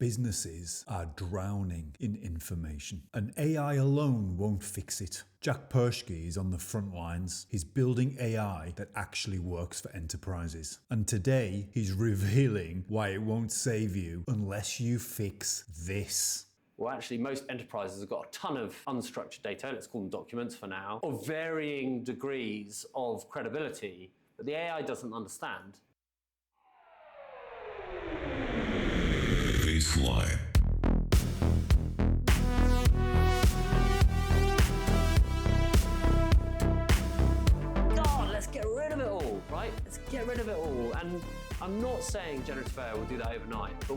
Businesses are drowning in information, and AI alone won't fix it. Jack Perschke is on the front lines. He's building AI that actually works for enterprises. And today, he's revealing why it won't save you unless you fix this. Well, actually, most enterprises have got a ton of unstructured data, let's call them documents for now, of varying degrees of credibility, but the AI doesn't understand. Baseline. God, let's get rid of it all, right? Let's get rid of it all. And I'm not saying generative AI will do that overnight, but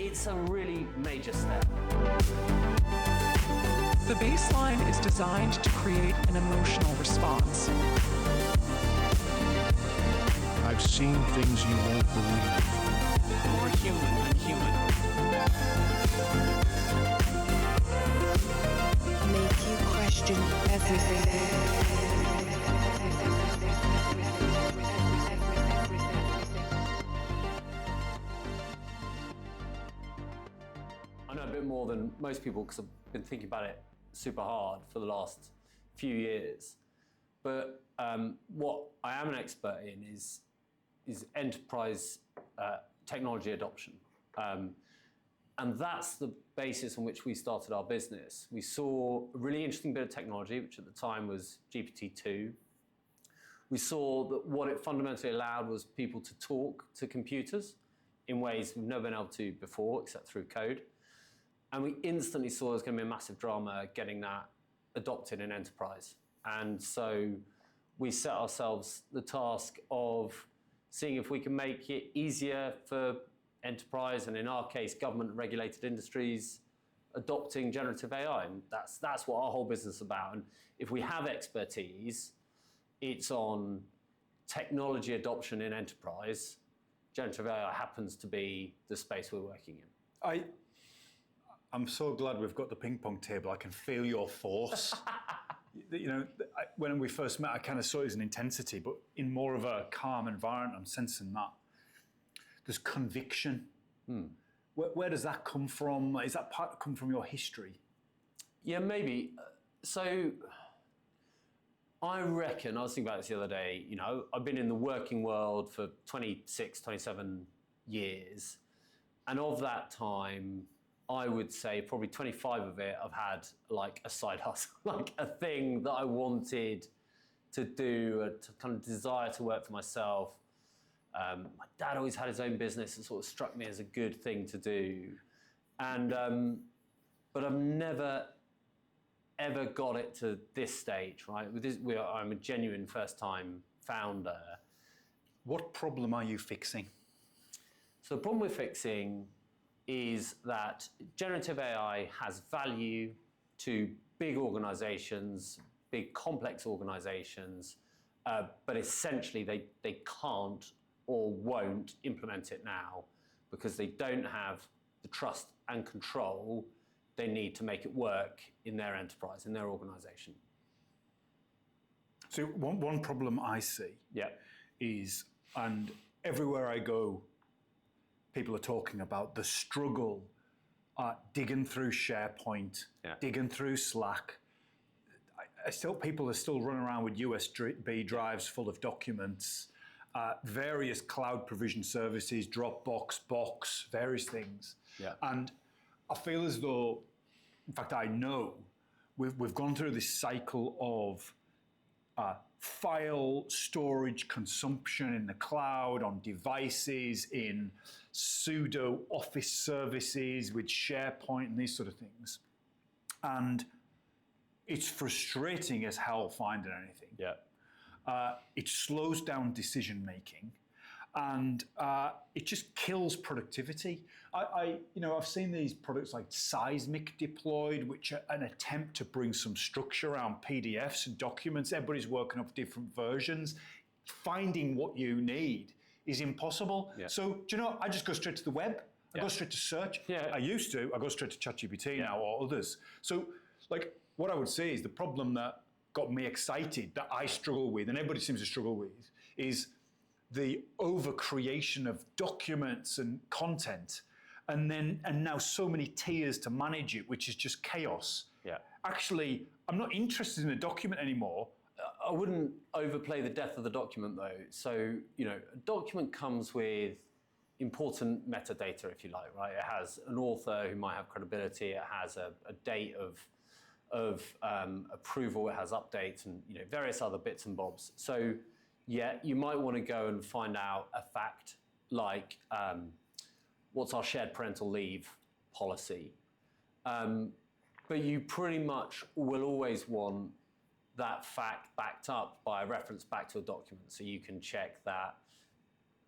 it's a really major step. The baseline is designed to create an emotional response. I've seen things you won't believe. More human than human. Make you question everything. I know a bit more than most people because I've been thinking about it super hard for the last few years. But what I am an expert in is enterprise technology adoption. And that's the basis on which we started our business. We saw a really interesting bit of technology, which at the time was GPT-2. We saw that what it fundamentally allowed was people to talk to computers in ways we've never been able to before, except through code. And we instantly saw there was going to be a massive drama getting that adopted in enterprise. And so we set ourselves the task of seeing if we can make it easier for enterprise, and in our case, government-regulated industries, adopting generative AI. And that's what our whole business is about. And if we have expertise, it's on technology adoption in enterprise. Generative AI happens to be the space we're working in. I'm so glad we've got the ping pong table. I can feel your force. You know, when we first met, I kind of saw it as an intensity, but in more of a calm environment, I'm sensing that. There's conviction. Where does that come from? Is that part come from your history? Yeah, maybe. So I reckon, I was thinking about this the other day, you know, I've been in the working world for 26, 27 years. And of that time, I would say probably 25 of it, I've had like a side hustle, like a thing that I wanted to do, a kind of desire to work for myself. My dad always had his own business. It sort of struck me as a good thing to do. And, but I've never, ever got it to this stage, right? With this, I'm a genuine first-time founder. What problem are you fixing? So the problem we're fixing is that generative AI has value to big organizations, big complex organizations, but essentially they can't or won't implement it now because they don't have the trust and control they need to make it work in their enterprise, in their organization. So one problem I see is, and everywhere I go, people are talking about the struggle digging through SharePoint, digging through Slack. People are still running around with USB drives full of documents, various cloud provision services, Dropbox, Box, various things. And I feel as though, in fact, I know we've gone through this cycle of file storage consumption in the cloud, on devices, in pseudo office services with SharePoint and these sort of things. And it's frustrating as hell finding anything. It slows down decision making, and it just kills productivity. I've seen these products like Seismic deployed, which are an attempt to bring some structure around PDFs and documents. Everybody's working off different versions. Finding what you need is impossible. So, do you know, I just go straight to the web. I go straight to search. I used to. I go straight to ChatGPT now or others. So, like, what I would say is the problem that got me excited, that I struggle with, and everybody seems to struggle with, is the over-creation of documents and content and now so many tiers to manage it, which is just chaos. Yeah. Actually, I'm not interested in a document anymore. I wouldn't overplay the death of the document though. So, a document comes with important metadata, if you like, right? It has an author who might have credibility. It has a date of approval. It has updates and various other bits and bobs. So, yeah, you might want to go and find out a fact like what's our shared parental leave policy. But you pretty much will always want that fact backed up by a reference back to a document, so you can check that.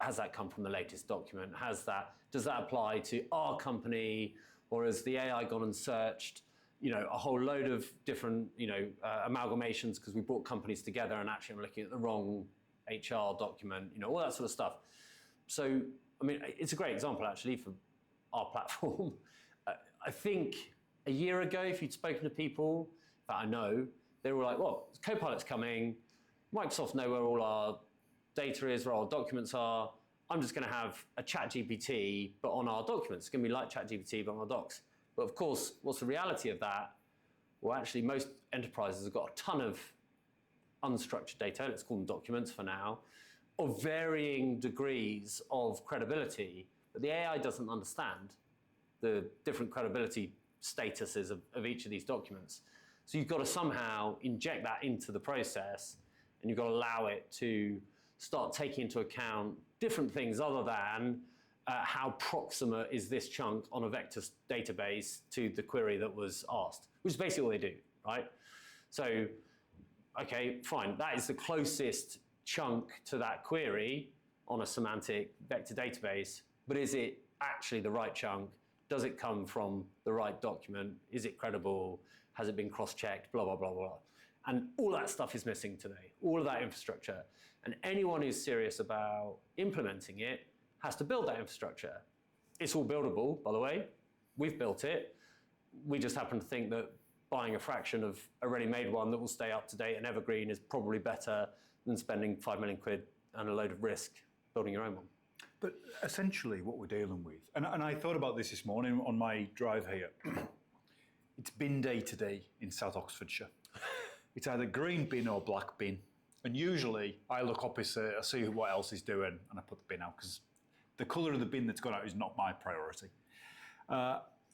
Has that come from the latest document? Does that apply to our company, or has the AI gone and searched, a whole load of different, amalgamations because we brought companies together and actually I'm looking at the wrong HR document, all that sort of stuff. So, it's a great example actually for our platform. I think a year ago, if you'd spoken to people that I know, they were like, well, CoPilot's coming. Microsoft know where all our data is, where our documents are. I'm just going to have a ChatGPT, but on our documents. It's going to be like ChatGPT, but on our docs. But of course, what's the reality of that? Well, actually, most enterprises have got a ton of unstructured data, let's call them documents for now, of varying degrees of credibility, but the AI doesn't understand the different credibility statuses of each of these documents. So you've got to somehow inject that into the process, and you've got to allow it to start taking into account different things other than how proximate is this chunk on a vector database to the query that was asked, which is basically all they do, right? So, okay, fine, that is the closest chunk to that query on a semantic vector database, but is it actually the right chunk? Does it come from the right document? Is it credible? Has it been cross-checked? Blah, blah, blah, blah. And all that stuff is missing today, all of that infrastructure. And anyone who's serious about implementing it has to build that infrastructure. It's all buildable, by the way. We've built it. We just happen to think that buying a fraction of a ready-made one that will stay up to date and evergreen is probably better than spending 5 million quid and a load of risk building your own one. But essentially what we're dealing with, and I thought about this morning on my drive here, it's bin day today in South Oxfordshire. It's either green bin or black bin. And usually I look opposite, I see what else is doing, and I put the bin out, because the colour of the bin that's gone out is not my priority.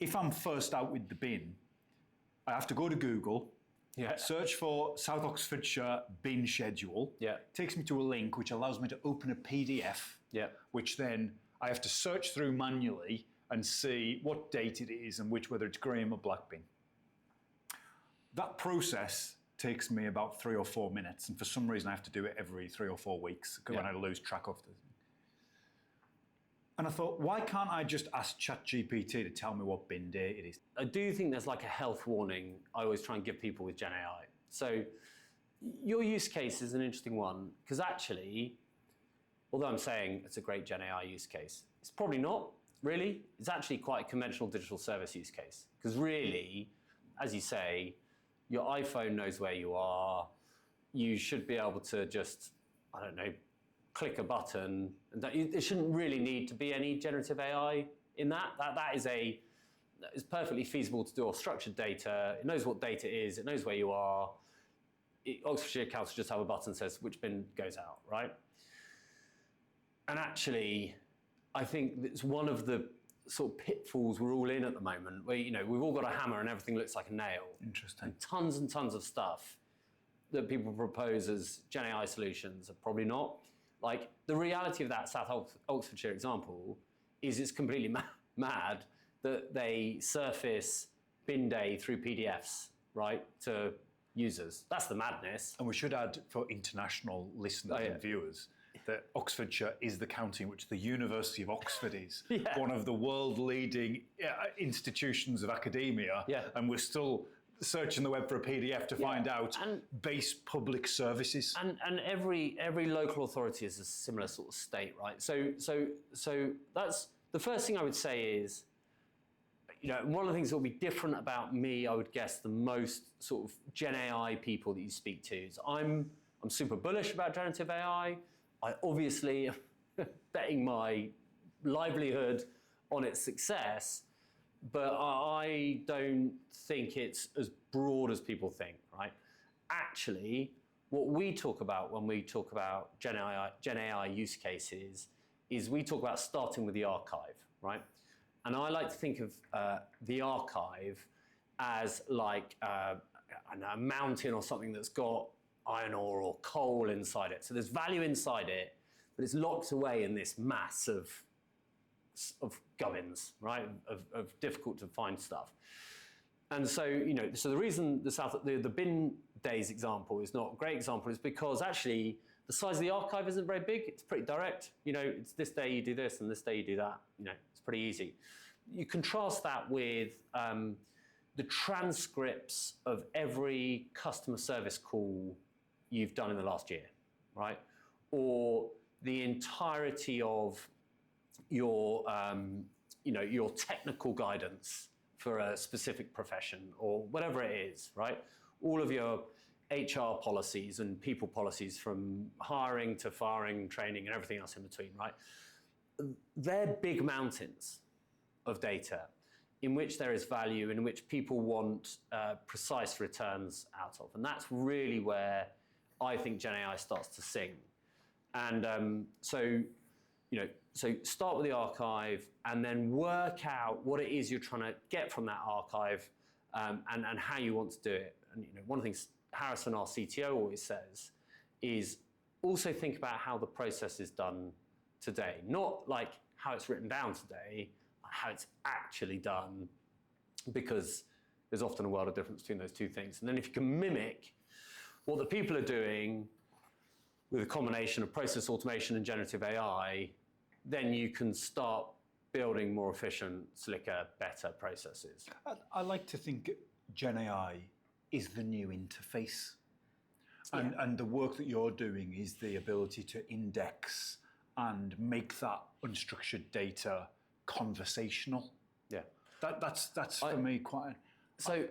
If I'm first out with the bin, I have to go to Google, search for South Oxfordshire bin schedule. It takes me to a link which allows me to open a PDF, which then I have to search through manually and see what date it is and whether it's green or black bin. That process takes me about 3 or 4 minutes, and for some reason I have to do it every 3 or 4 weeks when I lose track of it. And I thought, why can't I just ask ChatGPT to tell me what bin day it is? I do think there's like a health warning I always try and give people with Gen AI. So your use case is an interesting one, because actually, although I'm saying it's a great Gen AI use case, it's probably not, really. It's actually quite a conventional digital service use case. Because really, as you say, your iPhone knows where you are. You should be able to just, I don't know, click a button. There shouldn't really need to be any generative AI in that. That is perfectly feasible to do off structured data. It knows what data is. It knows where you are. Oxfordshire Council just have a button that says which bin goes out, right? And actually, I think it's one of the sort of pitfalls we're all in at the moment, where we've all got a hammer and everything looks like a nail. Interesting. And tons of stuff that people propose as Gen AI solutions are probably not. Like, the reality of that South Oxfordshire example is it's completely mad that they surface bin day through PDFs, right, to users. That's the madness. And we should add, for international listeners and viewers, that Oxfordshire is the county in which the University of Oxford is, one of the world-leading institutions of academia, and we're still searching the web for a PDF to find out base public services. And every local authority is a similar sort of state, right? So that's the first thing I would say is, one of the things that will be different about me, I would guess, the most sort of Gen AI people that you speak to is I'm super bullish about generative AI. I obviously am betting my livelihood on its success, but I don't think it's as broad as people think, right? Actually, what we talk about when we talk about Gen AI use cases is we talk about starting with the archive, right? And I like to think of the archive as like a mountain or something that's got iron ore or coal inside it. So there's value inside it, but it's locked away in this mass of gubbins, right? Of difficult to find stuff. And so, so the reason the bin days example is not a great example is because actually the size of the archive isn't very big. It's pretty direct. It's this day you do this and this day you do that. It's pretty easy. You contrast that with the transcripts of every customer service call you've done in the last year, right? Or the entirety of your, your technical guidance for a specific profession or whatever it is, right? All of your HR policies and people policies from hiring to firing, training, and everything else in between, right? They're big mountains of data in which there is value, in which people want precise returns out of. And that's really where I think Gen AI starts to sing. And so start with the archive and then work out what it is you're trying to get from that archive and how you want to do it. And one of the things Harrison, our CTO, always says is also think about how the process is done today. Not like how it's written down today, how it's actually done, because there's often a world of difference between those two things. And then if you can mimic what the people are doing with a combination of process automation and generative AI, then you can start building more efficient, slicker, better processes. I like to think Gen AI is the new interface. And the work that you're doing is the ability to index and make that unstructured data conversational. Yeah. That's for me quite... So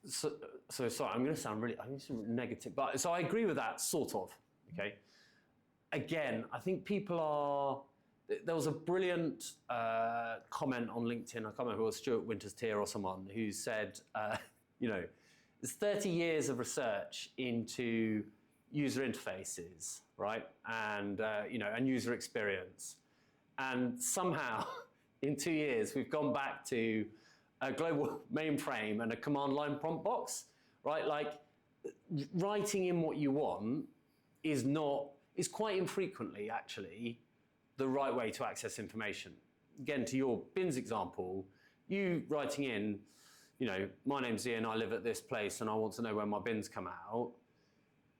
sorry, I'm going to sound really negative, but so I agree with that, sort of, okay? Again, I think people are... There was a brilliant comment on LinkedIn, I can't remember who it was, Stuart Winters-Tier or someone, who said, there's 30 years of research into user interfaces, right? And, and user experience. And somehow, in 2 years, we've gone back to a global mainframe and a command line prompt box, right? Like, writing in what you want is quite infrequently, actually, the right way to access information. Again, to your bins example, you writing in, my name's Ian, I live at this place and I want to know when my bins come out,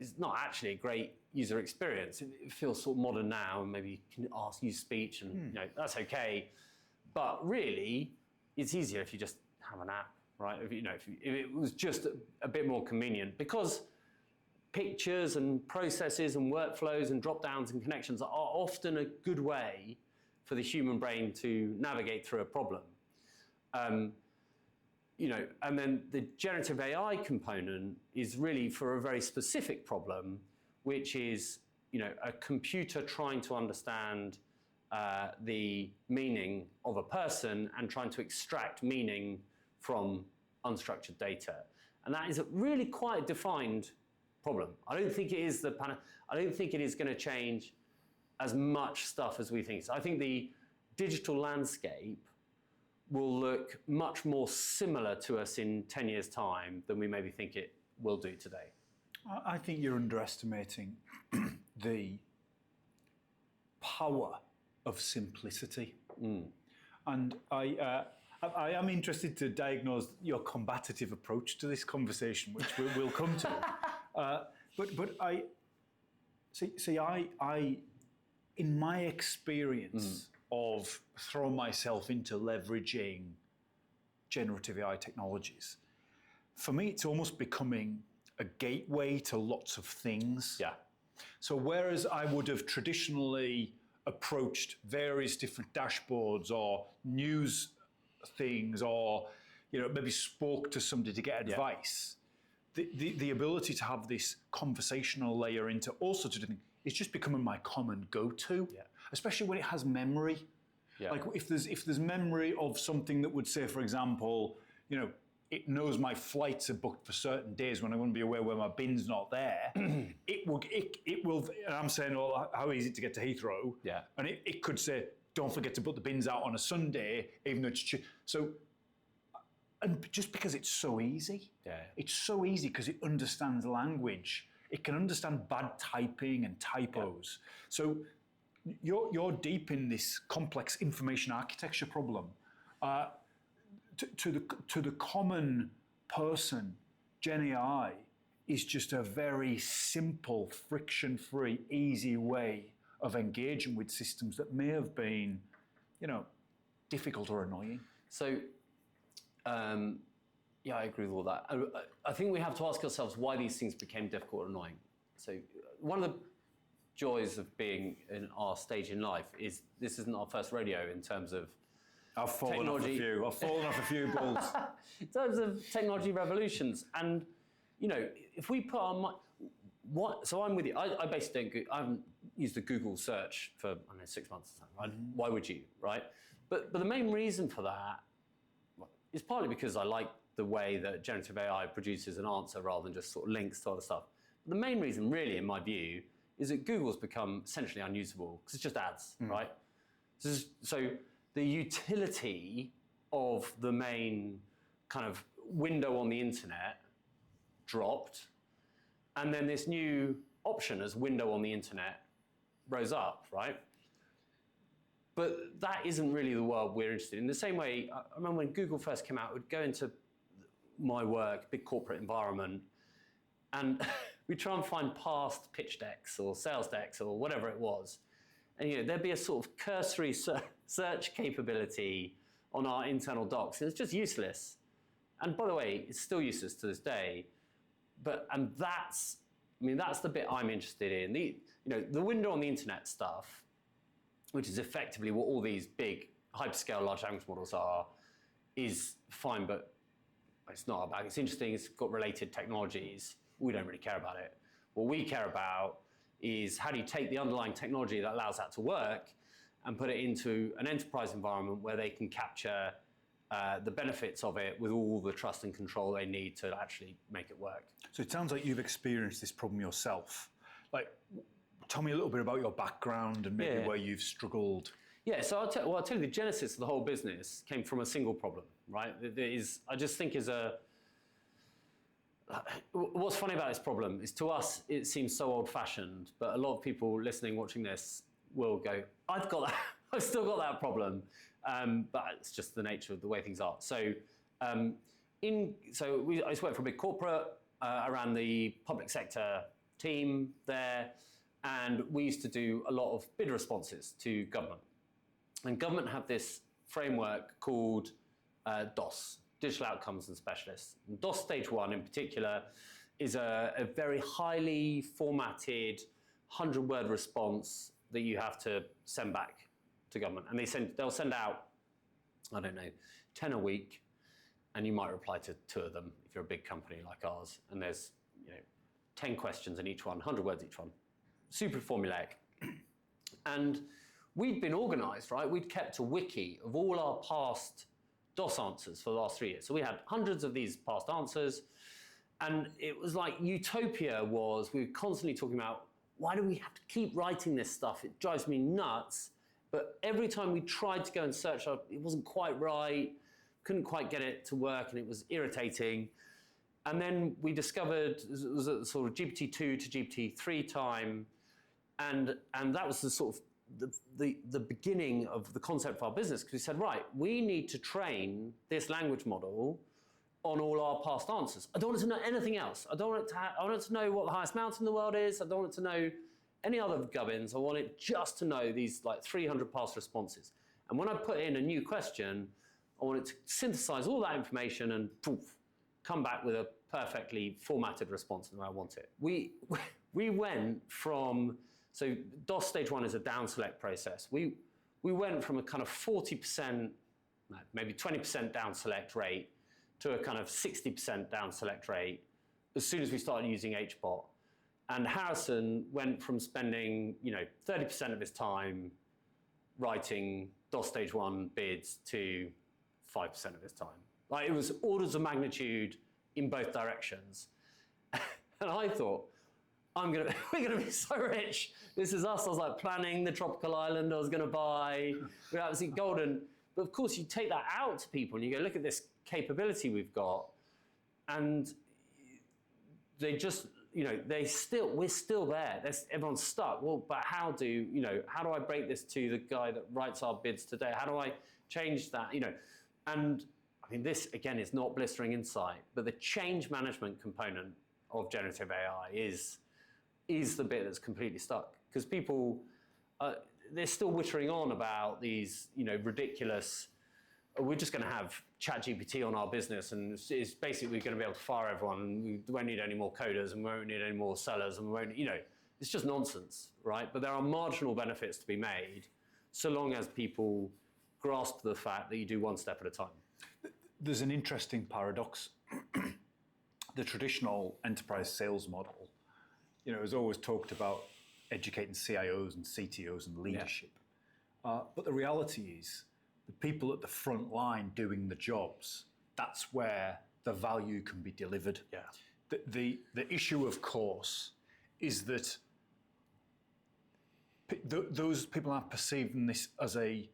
is not actually a great user experience. It feels sort of modern now, and maybe you can use speech and that's okay. But really, it's easier if you just have an app, right? If it was just a bit more convenient, because pictures and processes and workflows and drop-downs and connections are often a good way for the human brain to navigate through a problem. And then the generative AI component is really for a very specific problem, which is, a computer trying to understand the meaning of a person and trying to extract meaning from unstructured data. And that is a really quite defined problem. I don't think it is I don't think it is going to change as much stuff as we think. So I think the digital landscape will look much more similar to us in 10 years' time than we maybe think it will do today. I think you're underestimating the power of simplicity. And I am interested to diagnose your combative approach to this conversation, which we'll come to. But I in my experience of throwing myself into leveraging generative AI technologies, for me, it's almost becoming a gateway to lots of things. Yeah. So whereas I would have traditionally approached various different dashboards or news things, or maybe spoke to somebody to get advice, the ability to have this conversational layer into all sorts of different things is just becoming my common go-to, especially when it has memory. Yeah. Like if there's memory of something that would say, for example, it knows my flights are booked for certain days when I wouldn't be aware where my bin's not there. it will. And I'm saying, well, how easy to get to Heathrow? Yeah. And it could say, don't forget to put the bins out on a Sunday, even though it's so. And just because it's so easy, it's so easy because it understands language. It can understand bad typing and typos. Yeah. So you're deep in this complex information architecture problem. To the common person, Gen AI is just a very simple, friction-free, easy way of engaging with systems that may have been, difficult or annoying. So, yeah, I agree with all that. I think we have to ask ourselves why these things became difficult or annoying. So, one of the joys of being in our stage in life is this isn't our first rodeo in terms of I've fallen technology. off a few balls. In terms of technology revolutions, and if we put our so I'm with you. I basically I haven't used a Google search for 6 months. Right? Why would you, right? But the main reason for that is partly because I like the way that generative AI produces an answer rather than just sort of links to other stuff. But the main reason, really, in my view, is that Google's become essentially unusable because it's just ads, right? So the utility of the main kind of window on the internet dropped, and then this new option as window on the internet rose up, right? But that isn't really the world we're interested in. The same way, I remember when Google first came out, we'd go into my work, big corporate environment, and we'd try and find past pitch decks or sales decks or whatever it was. And there'd be a sort of cursory search capability on our internal docs. And it's just useless. And by the way, it's still useless to this day. And that's the bit I'm interested in. The window on the internet stuff, which is effectively what all these big hyperscale large language models are, is fine, but it's not about. It's interesting. It's got related technologies. We don't really care about it. What we care about is how do you take the underlying technology that allows that to work and put it into an enterprise environment where they can capture the benefits of it with all the trust and control they need to actually make it work. So it sounds like you've experienced this problem yourself. Like, tell me a little bit about your background and maybe where you've struggled. Yeah, so I'll tell you the genesis of the whole business came from a single problem, right? I just think what's funny about this problem is to us, it seems so old-fashioned, but a lot of people listening, watching this will go, I've still got that problem. But it's just the nature of the way things are. So, I used to work for a big corporate, around the public sector team there, and we used to do a lot of bid responses to government. And government have this framework called DOS, Digital Outcomes and Specialists. And DOS Stage 1 in particular is a very highly formatted 100-word response that you have to send back to government. And they'll send out, 10 a week, and you might reply to 2 of them if you're a big company like ours. And there's 10 questions in each one, 100 words each one. Super formulaic. And we'd been organized, right? We'd kept a wiki of all our past DOS answers for the last 3 years. So we had hundreds of these past answers. And it was like Utopia we were constantly talking about, why do we have to keep writing this stuff? It drives me nuts. But every time we tried to go and search, it wasn't quite right, couldn't quite get it to work, and it was irritating. And then we discovered it was a sort of GPT-2 to GPT-3 time, and that was the sort of the beginning of the concept of our business, because we said, right, we need to train this language model on all our past answers. I don't want it to know anything else. I want it to know what the highest mountain in the world is. I don't want it to know any other gubbins. I want it just to know these 300 past responses. And when I put in a new question, I want it to synthesize all that information and poof, come back with a perfectly formatted response the way I want it. We went from, so DOS Stage 1 is a down select process. We went from a kind of 40%, maybe 20% down select rate to a kind of 60% down select rate as soon as we started using HBot. And Harrison went from spending 30% of his time writing DOS stage 1 bids to 5% of its time. Like, it was orders of magnitude in both directions. And I thought, we're gonna be so rich. This is us. I was like planning the tropical island I was gonna buy. We're absolutely golden. But of course, you take that out to people and you go, look at this capability we've got, and they just, we're still there. Everyone's stuck. Well, but how do I break this to the guy that writes our bids today? How do I change that? And I mean, this again is not blistering insight, but the change management component of generative AI is the bit that's completely stuck, because people, they're still wittering on about these, ridiculous, we're just going to have ChatGPT on our business and it's basically going to be able to fire everyone and we won't need any more coders and we won't need any more sellers and we won't, it's just nonsense, right? But there are marginal benefits to be made so long as people grasp the fact that you do one step at a time. There's an interesting paradox. The traditional enterprise sales model, has always talked about educating CIOs and CTOs and leadership. Yeah. But the reality is, the people at the front line doing the jobs, that's where the value can be delivered. Yeah. The issue, of course, is that those people aren't perceiving this as a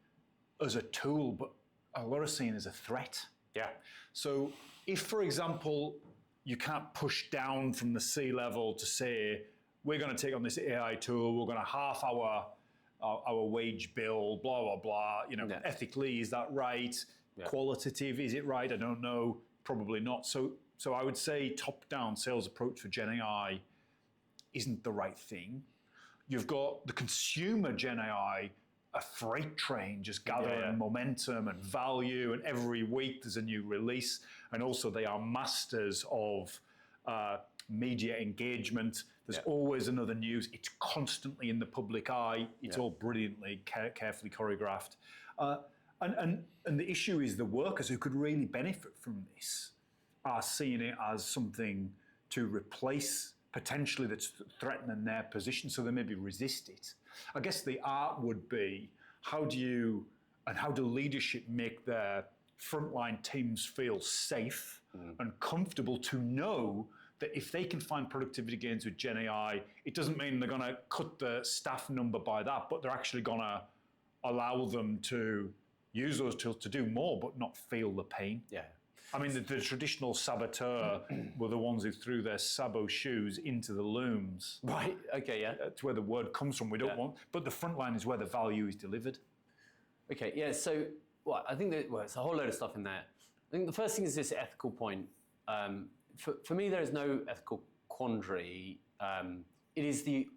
tool, but a lot are seen as a threat. Yeah. So if, for example, you can't push down from the C-level to say, we're going to take on this AI tool, we're going to half our wage bill, blah, blah, blah. Yeah. Ethically, is that right? Yeah. Qualitative, is it right? I don't know. Probably not. So I would say top-down sales approach for Gen AI isn't the right thing. You've got the consumer Gen AI, a freight train just gathering momentum and value, and every week there's a new release. And also they are masters of media engagement. There's always another news. It's constantly in the public eye. It's all brilliantly, carefully choreographed. And the issue is the workers who could really benefit from this are seeing it as something to replace, potentially, that's threatening their position, so they maybe resist it. I guess the art would be, how do leadership make their frontline teams feel safe and comfortable to know that if they can find productivity gains with Gen AI, it doesn't mean they're going to cut the staff number by that, but they're actually going to allow them to use those tools to do more, but not feel the pain. Yeah. I mean, the traditional saboteur were the ones who threw their sabo shoes into the looms. Right, okay, yeah. That's where the word comes from. We don't want, but the front line is where the value is delivered. Okay, yeah, so I think that, it's a whole load of stuff in there. I think the first thing is this ethical point. For me, there is no ethical quandary. It is the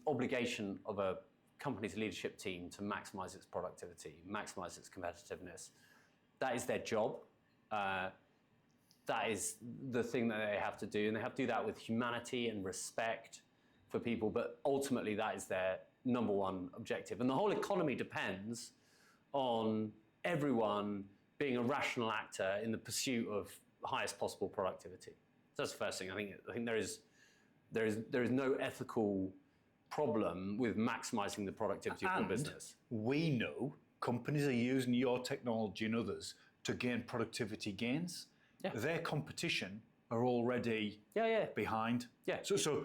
obligation of a company's leadership team to maximize its productivity, maximize its competitiveness. That is their job. That is the thing that they have to do, and they have to do that with humanity and respect for people, but ultimately that is their number one objective. And the whole economy depends on everyone being a rational actor in the pursuit of highest possible productivity. So that's the first thing. I think there is no ethical problem with maximizing the productivity of your business. We know companies are using your technology and others to gain productivity gains. Yeah. Their competition are already behind. Yeah. So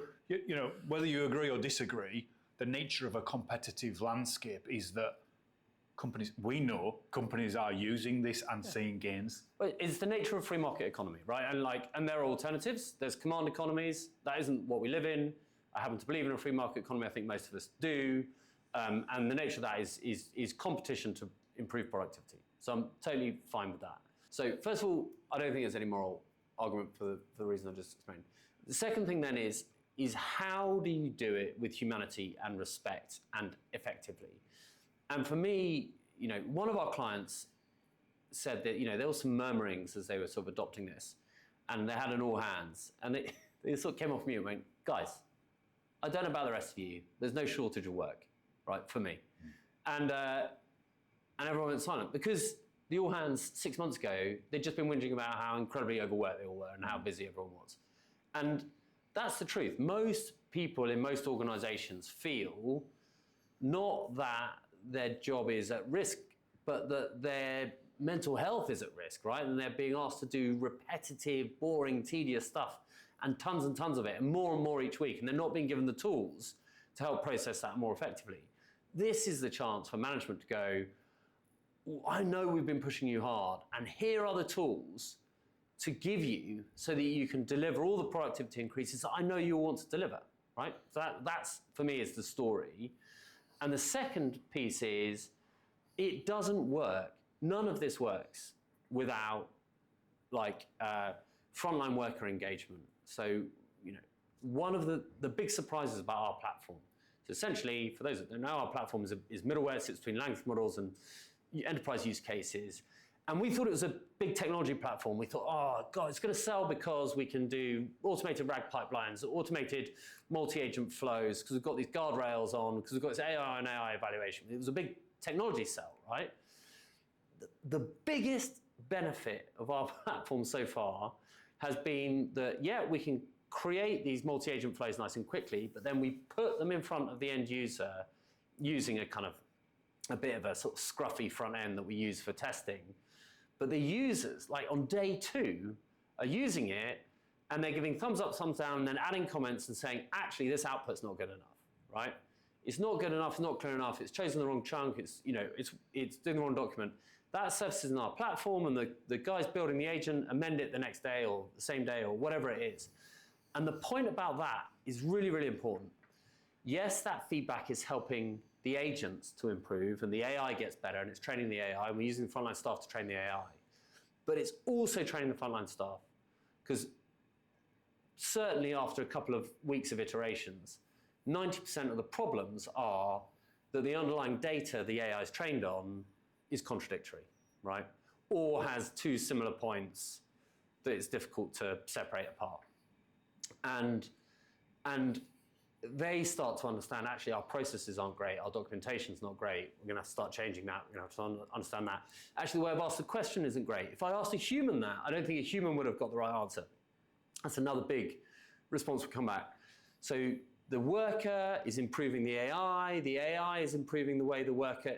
whether you agree or disagree, the nature of a competitive landscape is that we know companies are using this and seeing gains. But it's the nature of free market economy, right? And there are alternatives. There's command economies. That isn't what we live in. I happen to believe in a free market economy. I think most of us do. And the nature of that is competition to improve productivity. So I'm totally fine with that. So first of all, I don't think there's any moral argument for the reason I've just explained. The second thing then is how do you do it with humanity and respect and effectively? And for me, one of our clients said that, there were some murmurings as they were sort of adopting this, and they had an all hands, and they sort of came off me and went, guys, I don't know about the rest of you. There's no shortage of work, right, for me. And everyone went silent because the all hands 6 months ago, they'd just been whinging about how incredibly overworked they all were and how busy everyone was. And that's the truth. Most people in most organizations feel not that their job is at risk but that their mental health is at risk, right? And they're being asked to do repetitive, boring, tedious stuff, and tons of it, and more each week, and they're not being given the tools to help process that more effectively. This is the chance for management to go, I know we've been pushing you hard, and here are the tools to give you so that you can deliver all the productivity increases that I know you want to deliver, right? So that's, for me, is the story. And the second piece is, it doesn't work. None of this works without frontline worker engagement. So, one of the big surprises about our platform, so essentially, for those that don't know, our platform is middleware, it sits between language models and enterprise use cases. And we thought it was a big technology platform. We thought, oh God, it's going to sell because we can do automated RAG pipelines, automated multi-agent flows, because we've got these guardrails on, because we've got this AI and AI evaluation. It was a big technology sell, right? The biggest benefit of our platform so far has been that, yeah, we can create these multi-agent flows nice and quickly, but then we put them in front of the end user using a bit of a sort of scruffy front end that we use for testing. But the users, like on day 2, are using it, and they're giving thumbs up, thumbs down, and then adding comments and saying, actually, this output's not good enough, right? It's not good enough, it's not clear enough, it's chosen the wrong chunk, it's doing the wrong document. That surfaces in our platform, and the guys building the agent amend it the next day or the same day or whatever it is. And the point about that is really, really important. Yes, that feedback is helping the agents to improve, and the AI gets better, and it's training the AI, and we're using the frontline staff to train the AI. But it's also training the frontline staff, because certainly after a couple of weeks of iterations, 90% of the problems are that the underlying data the AI is trained on is contradictory, right? Or has 2 similar points that it's difficult to separate apart. And they start to understand, actually, our processes aren't great, our documentation's not great, we're gonna have to start changing that, we're gonna have to understand that. Actually, the way I've asked the question isn't great. If I asked a human that, I don't think a human would have got the right answer. That's another big response will come back. So the worker is improving the AI is improving the way the worker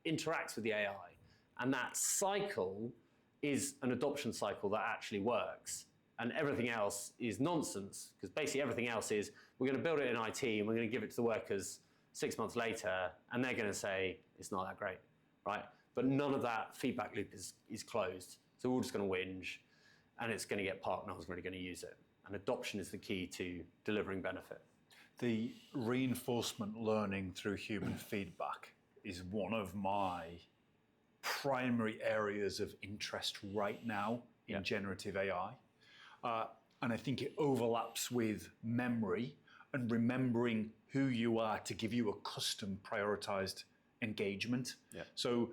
interacts with the AI. And that cycle is an adoption cycle that actually works. And everything else is nonsense, because basically everything else is, we're going to build it in IT and we're going to give it to the workers 6 months later, and they're going to say, it's not that great, right? But none of that feedback loop is closed. So we're all just going to whinge, and it's going to get parked, no one's really going to use it. And adoption is the key to delivering benefit. The reinforcement learning through human feedback is one of my primary areas of interest right now in generative AI. And I think it overlaps with memory and remembering who you are to give you a custom prioritized engagement. Yeah. So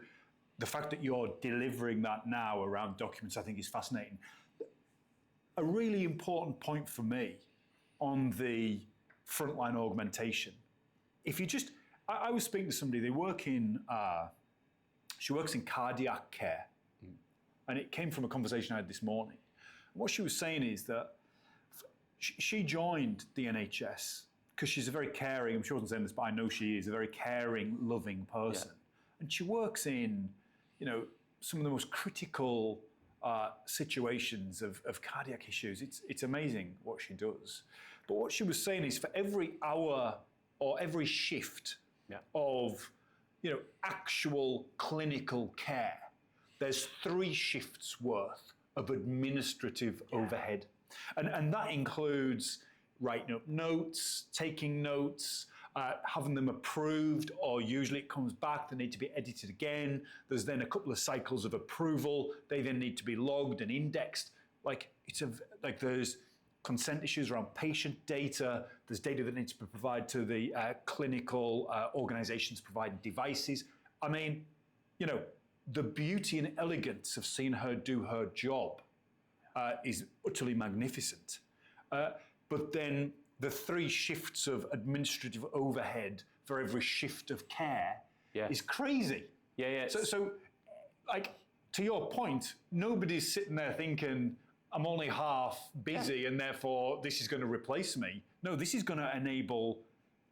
the fact that you're delivering that now around documents, I think is fascinating. A really important point for me on the frontline augmentation. If you just, I was speaking to somebody, they work in, she works in cardiac care. And it came from a conversation I had this morning. What she was saying is that she joined the NHS because she's a very caring, I'm sure I wasn't saying this, but I know she is a very caring, loving person. Yeah. And she works in, some of the most critical situations of cardiac issues. It's amazing what she does. But what she was saying is, for every hour or every shift of, actual clinical care, there's 3 shifts worth of administrative overhead. And that includes writing up notes, taking notes, having them approved, or usually it comes back, they need to be edited again. There's then a couple of cycles of approval. They then need to be logged and indexed. There's consent issues around patient data. There's data that needs to be provided to the clinical organizations providing devices. I mean, the beauty and elegance of seeing her do her job is utterly magnificent. But then the 3 shifts of administrative overhead for every shift of care is crazy. So to your point, nobody's sitting there thinking, I'm only half busy and therefore this is going to replace me. No, this is going to enable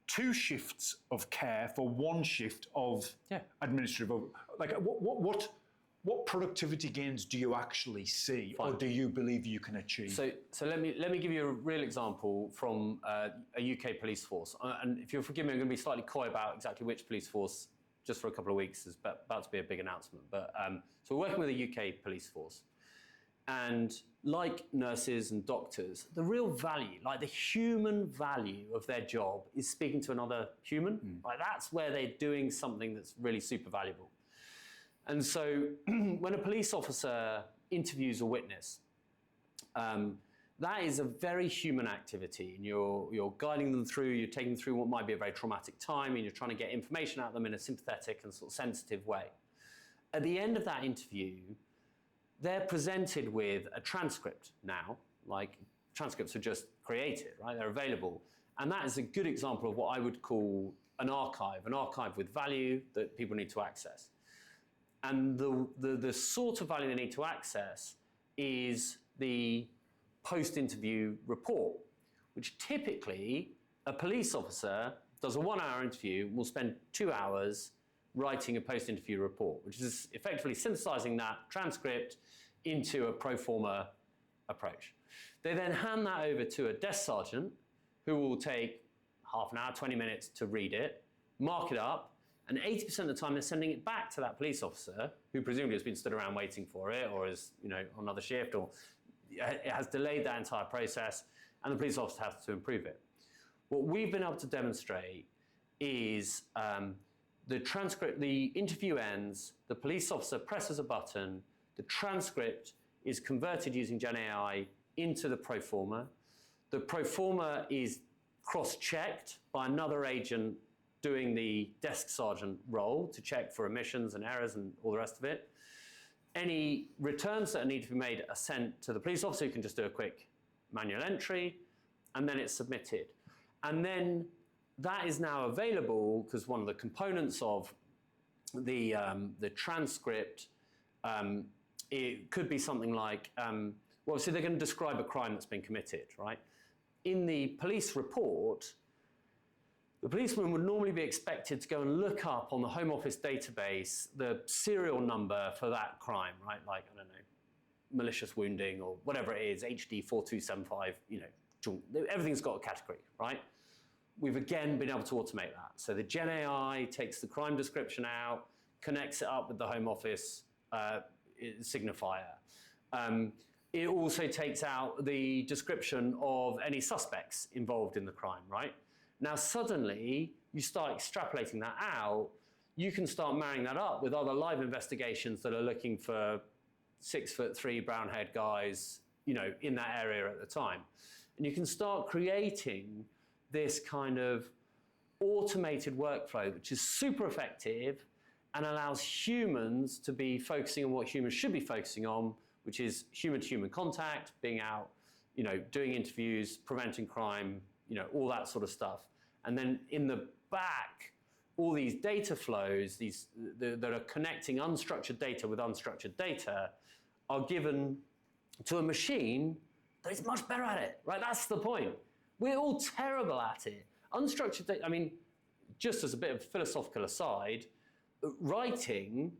2 shifts of care for 1 shift of administrative. Like, what productivity gains do you actually see, or do you believe you can achieve? So let me give you a real example from a UK police force. And if you'll forgive me, I'm going to be slightly coy about exactly which police force. Just for a couple of weeks, there's about to be a big announcement. But so we're working with a UK police force, and like nurses and doctors, the real value, like the human value of their job, is speaking to another human. Like that's where they're doing something that's really super valuable. And so when a police officer interviews a witness, that is a very human activity, and you're guiding them through, you're taking them through what might be a very traumatic time, and you're trying to get information out of them in a sympathetic and sort of sensitive way. At the end of that interview, they're presented with a transcript now, like transcripts are just created, right? They're available. And that is a good example of what I would call an archive with value that people need to access. And the sort of value they need to access is the post-interview report, which typically a police officer does a 1-hour interview, will spend 2 hours writing a post-interview report, which is effectively synthesizing that transcript into a pro forma approach. They then hand that over to a desk sergeant who will take half an hour, 20 minutes to read it, mark it up, and 80% of the time they're sending it back to that police officer who presumably has been stood around waiting for it, or is on another shift, or it has delayed that entire process, and the police officer has to improve it. What we've been able to demonstrate is the transcript, the interview ends, the police officer presses a button, the transcript is converted using Gen AI into the pro forma. The pro forma is cross-checked by another agent doing the desk sergeant role to check for omissions and errors and all the rest of it. Any returns that need to be made are sent to the police officer, who can just do a quick manual entry, and then it's submitted. And then that is now available because one of the components of the transcript, it could be something like, well, so they're going to describe a crime that's been committed, right? In the police report, the policeman would normally be expected to go and look up on the Home Office database the serial number for that crime, right? Like, I don't know, malicious wounding or whatever it is, HD 4275, everything's got a category, right? We've again been able to automate that. So the Gen AI takes the crime description out, connects it up with the Home Office signifier. It also takes out the description of any suspects involved in the crime, right? Now suddenly, you start extrapolating that out, you can start marrying that up with other live investigations that are looking for 6'3" brown-haired guys, in that area at the time. And you can start creating this kind of automated workflow, which is super effective and allows humans to be focusing on what humans should be focusing on, which is human-to-human contact, being out, doing interviews, preventing crime, all that sort of stuff. And then in the back, all these data flows, that are connecting unstructured data with unstructured data, are given to a machine that is much better at it, right? That's the point. We're all terrible at it. Unstructured data, I mean, just as a bit of philosophical aside, writing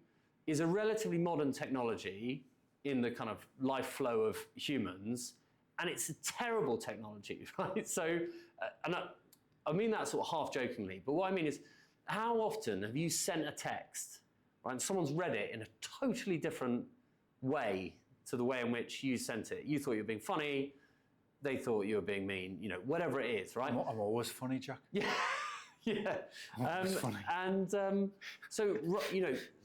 is a relatively modern technology in the kind of life flow of humans, and it's a terrible technology, right? So, and I mean that sort of half jokingly, but what I mean is, how often have you sent a text, right, and someone's read it in a totally different way to the way in which you sent it? You thought you were being funny, they thought you were being mean, whatever it is, right? I'm always funny, Jack. Yeah. Yeah. Funny. And so,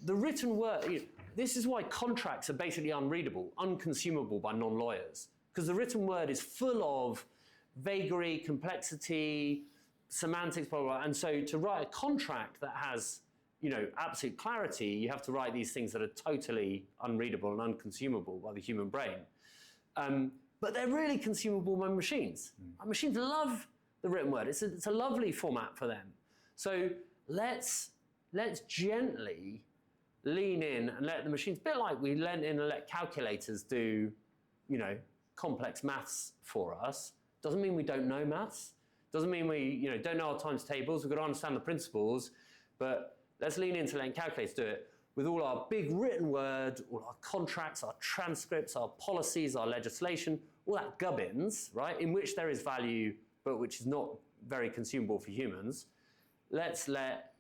the written word, this is why contracts are basically unreadable, unconsumable by non-lawyers, because the written word is full of vagary, complexity, semantics, blah, blah, blah. And so to write a contract that has, absolute clarity, you have to write these things that are totally unreadable and unconsumable by the human brain. But they're really consumable by machines. Machines love the written word. It's a lovely format for them. So let's gently lean in and let the machines, a bit like we lean in and let calculators do, complex maths for us. Doesn't mean we don't know maths. Doesn't mean we don't know our times tables. We've got to understand the principles, but let's lean into letting calculators do it with all our big written word, all our contracts, our transcripts, our policies, our legislation, all that gubbins, right, in which there is value, but which is not very consumable for humans. Let's let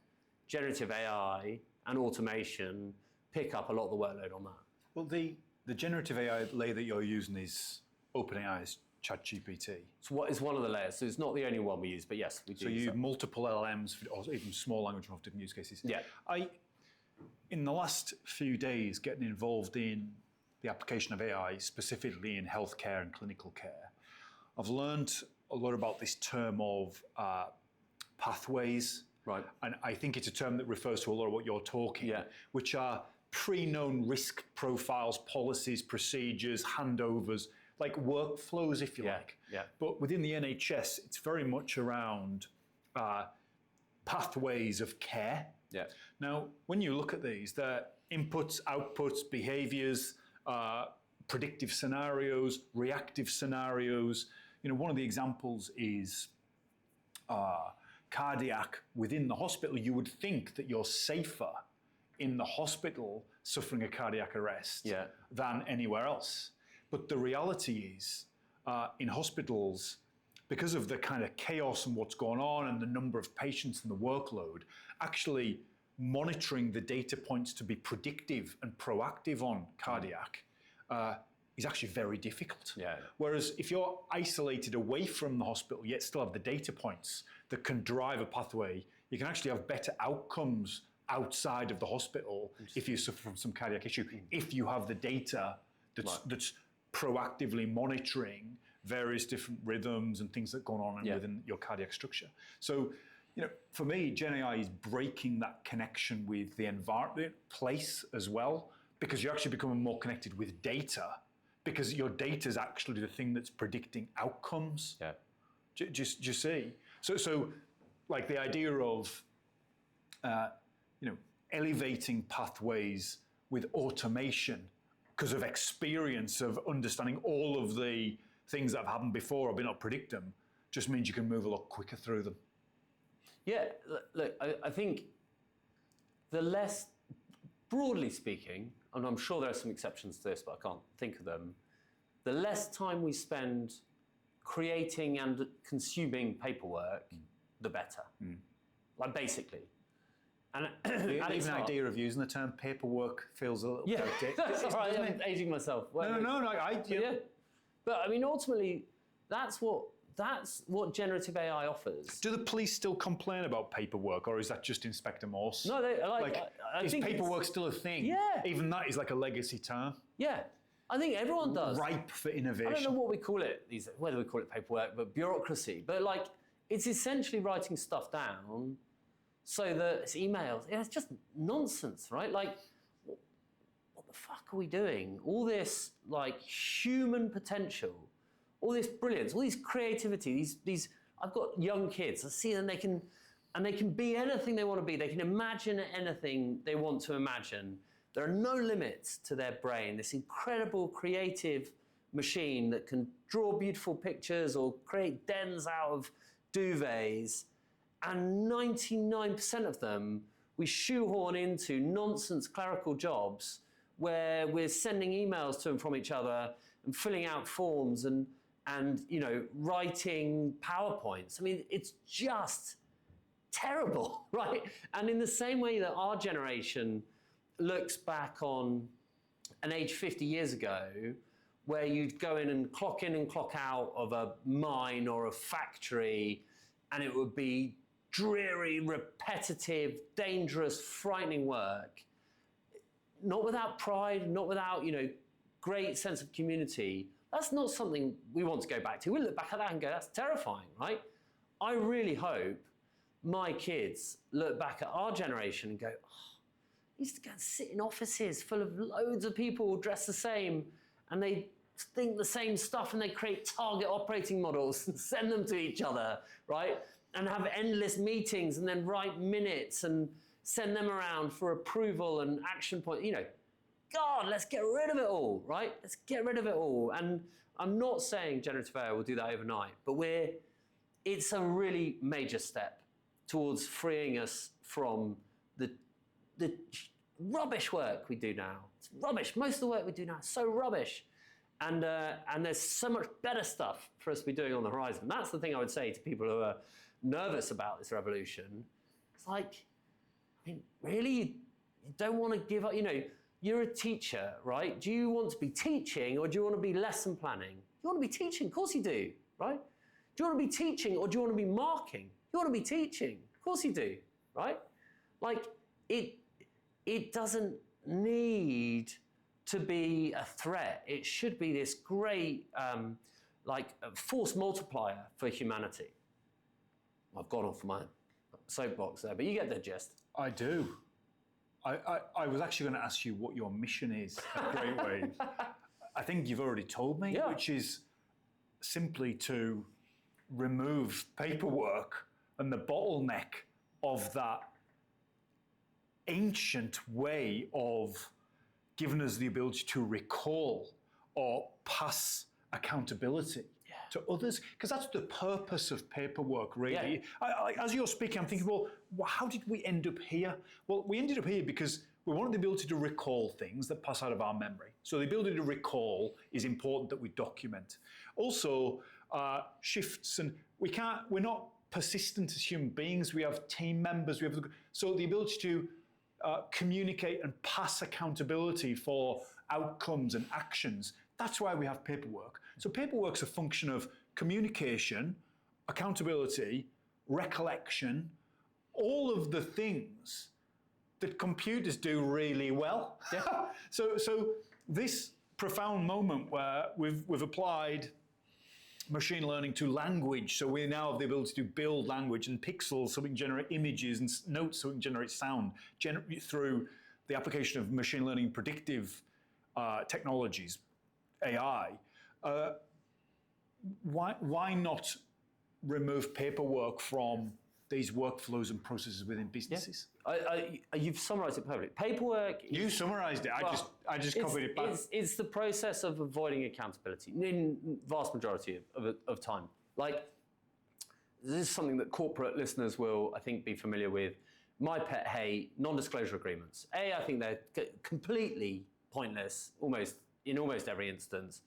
generative AI and automation pick up a lot of the workload on that. Well, the generative AI layer that you're using is OpenAI's ChatGPT. So it's one of the layers. So it's not the only one we use, but yes, we do. So you use multiple LLMs or even small language models for different use cases. Yeah. In the last few days, getting involved in the application of AI, specifically in healthcare and clinical care, I've learned a lot about this term of pathways. Right. And I think it's a term that refers to a lot of what you're talking, which are pre-known risk profiles, policies, procedures, handovers, like workflows, if you like. Yeah. But within the NHS, it's very much around pathways of care. Yeah. Now, when you look at these, they're inputs, outputs, behaviors, predictive scenarios, reactive scenarios. One of the examples is cardiac within the hospital. You would think that you're safer in the hospital suffering a cardiac arrest than anywhere else. But the reality is, in hospitals, because of the kind of chaos and what's going on and the number of patients and the workload, actually monitoring the data points to be predictive and proactive on cardiac is actually very difficult. Yeah. Whereas if you're isolated away from the hospital, yet still have the data points that can drive a pathway, you can actually have better outcomes outside of the hospital if you suffer from some cardiac issue, if you have the data that's proactively monitoring various different rhythms and things that are going on within your cardiac structure. So, for me, Gen AI is breaking that connection with the environment, place as well, because you're actually becoming more connected with data, because your data is actually the thing that's predicting outcomes. Yeah. Do you see? So like the idea of, elevating pathways with automation because of experience of understanding all of the things that have happened before or been able to predict them, just means you can move a lot quicker through them. Yeah, look, I think the less, broadly speaking, and I'm sure there are some exceptions to this, but I can't think of them, the less time we spend creating and consuming paperwork, the better. Like basically. And the idea of using the term paperwork feels a little bit outdated. That's all right, I'm aging myself. No, But I mean, ultimately, that's what generative AI offers. Do the police still complain about paperwork, or is that just Inspector Morse? No, I is think paperwork still a thing? Yeah. Even that is like a legacy term. Yeah, I think everyone does. Ripe for innovation. I don't know what we call it, whether we call it paperwork, but bureaucracy. But it's essentially writing stuff down so that it's emails. It's just nonsense, right? Like, what the fuck are we doing? All this human potential, all this brilliance, all this creativity, these I've got young kids. I see them, they can be anything they want to be. They can imagine anything they want to imagine. There are no limits to their brain. This incredible creative machine that can draw beautiful pictures or create dens out of duvets. And 99% of them we shoehorn into nonsense clerical jobs where we're sending emails to and from each other and filling out forms and writing PowerPoints. I mean, it's just terrible, right? And in the same way that our generation looks back on an age 50 years ago where you'd go in and clock out of a mine or a factory, and it would be dreary, repetitive, dangerous, frightening work, not without pride, not without, great sense of community. That's not something we want to go back to. We look back at that and go, that's terrifying, right? I really hope my kids look back at our generation and go, I used to go and sit in offices full of loads of people dressed the same, and they think the same stuff, and they create target operating models and send them to each other, right? And have endless meetings and then write minutes and send them around for approval and action point. God, let's get rid of it all, right? Let's get rid of it all. And I'm not saying generative AI will do that overnight, but we're it's a really major step towards freeing us from the rubbish work we do now. It's rubbish. Most of the work we do now is so rubbish. And there's so much better stuff for us to be doing on the horizon. That's the thing I would say to people who are nervous about this revolution. It's like, I mean, really, you don't want to give up. You know, you're a teacher, right? Do you want to be teaching or do you want to be lesson planning? You want to be teaching, of course you do, right? Do you want to be teaching or do you want to be marking? You want to be teaching, of course you do, right? Like, it doesn't need to be a threat. It should be this great, force multiplier for humanity. I've gone off my soapbox there, but you get the gist. I do. I was actually going to ask you what your mission is at Great Wave. I think you've already told me, which is simply to remove paperwork and the bottleneck of that ancient way of giving us the ability to recall or pass accountability to others, because that's the purpose of paperwork, really. As you're speaking, I'm thinking, well, how did we end up here? Well, we ended up here because we wanted the ability to recall things that pass out of our memory. So the ability to recall is important that we document. Also, shifts, and we're not persistent as human beings. We have team members. So the ability to communicate and pass accountability for outcomes and actions. That's why we have paperwork. So paperwork's a function of communication, accountability, recollection, all of the things that computers do really well. Yeah. So this profound moment where we've applied machine learning to language, so we now have the ability to build language and pixels so we can generate images and notes so we can generate sound through the application of machine learning predictive technologies, AI. Why not remove paperwork from these workflows and processes within businesses? You've summarised it perfectly. Paperwork. You summarised it. I just copied it back. It's the process of avoiding accountability in vast majority of time. Like, this is something that corporate listeners will, I think, be familiar with. My pet hate, non-disclosure agreements. I think they're completely pointless, in almost every instance.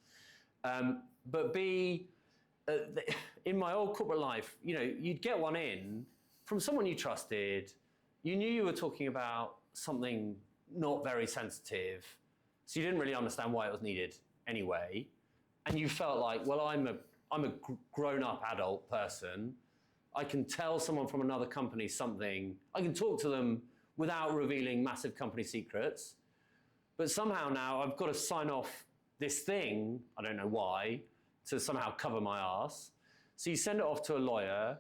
But B, in my old corporate life, you'd get one in from someone you trusted. You knew you were talking about something not very sensitive, so you didn't really understand why it was needed anyway. And you felt like, well, I'm a grown-up adult person. I can tell someone from another company something. I can talk to them without revealing massive company secrets. But somehow now I've got to sign off this thing, I don't know why, to somehow cover my ass. So you send it off to a lawyer